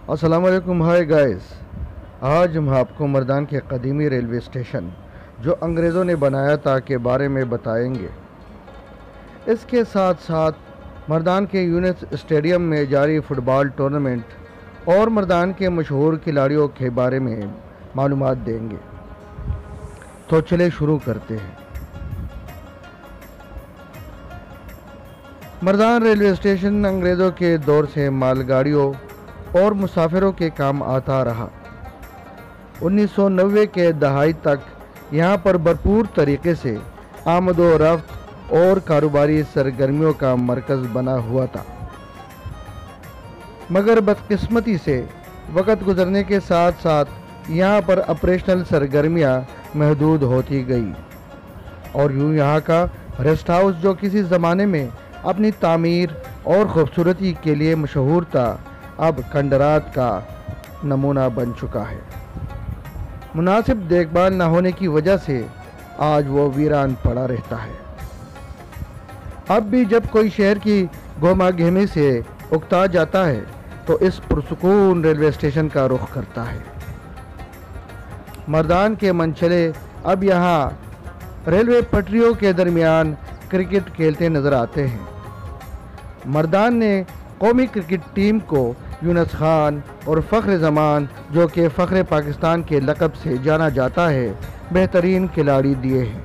السلام علیکم. High guys. آج ہم آپ کو مردان کے قدیمی ریلوے اسٹیشن جو انگریزوں نے بنایا تھا کے بارے میں بتائیں گے. اس کے ساتھ ساتھ مردان کے یونس اسٹیڈیم میں جاری فٹ بال ٹورنامنٹ اور مردان کے مشہور کھلاڑیوں کے بارے میں معلومات دیں گے. تو چلے شروع کرتے ہیں. مردان ریلوے اسٹیشن انگریزوں کے دور سے مال گاڑیوں اور مسافروں کے کام آتا رہا. 1990 کے دہائی تک یہاں پر بھرپور طریقے سے آمد و رفت اور کاروباری سرگرمیوں کا مرکز بنا ہوا تھا، مگر بدقسمتی سے وقت گزرنے کے ساتھ ساتھ یہاں پر آپریشنل سرگرمیاں محدود ہوتی گئی اور یوں یہاں کا ریسٹ ہاؤس جو کسی زمانے میں اپنی تعمیر اور خوبصورتی کے لیے مشہور تھا اب کھنڈرات کا نمونہ بن چکا ہے. مناسب دیکھ بھال نہ ہونے کی وجہ سے آج وہ ویران پڑا رہتا ہے. اب بھی جب کوئی شہر کی گہما گہمی سے اکتا جاتا ہے تو اس پرسکون ریلوے اسٹیشن کا رخ کرتا ہے. مردان کے منچلے اب یہاں ریلوے پٹریوں کے درمیان کرکٹ کھیلتے نظر آتے ہیں. مردان نے قومی کرکٹ ٹیم کو یونس خان اور فخر زمان جو کہ فخر پاکستان کے لقب سے جانا جاتا ہے بہترین کھلاڑی دیے ہیں.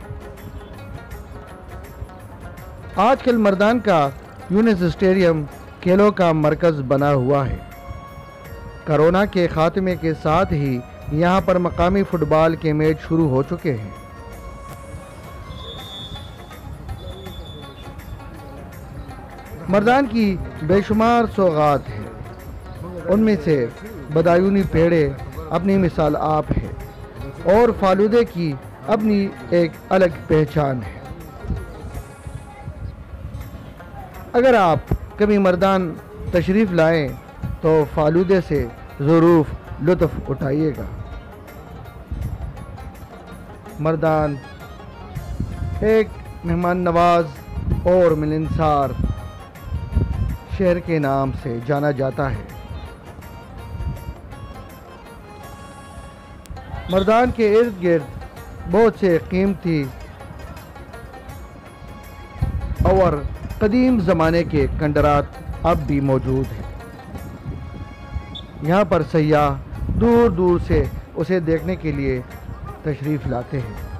آج کل مردان کا یونس اسٹیڈیم کھیلوں کا مرکز بنا ہوا ہے. کرونا کے خاتمے کے ساتھ ہی یہاں پر مقامی فٹ بال کے میچ شروع ہو چکے ہیں. مردان کی بے شمار سوغات ہیں، ان میں سے بدایونی پیڑے اپنی مثال آپ ہے اور فالودے کی اپنی ایک الگ پہچان ہے. اگر آپ کبھی مردان تشریف لائیں تو فالودے سے ضرور لطف اٹھائیے گا. مردان ایک مہمان نواز اور ملنسار شہر کے نام سے جانا جاتا ہے. مردان کے ارد گرد بہت سے قیمتی اور قدیم زمانے کے کھنڈرات اب بھی موجود ہیں. یہاں پر سیاح دور دور سے اسے دیکھنے کے لیے تشریف لاتے ہیں.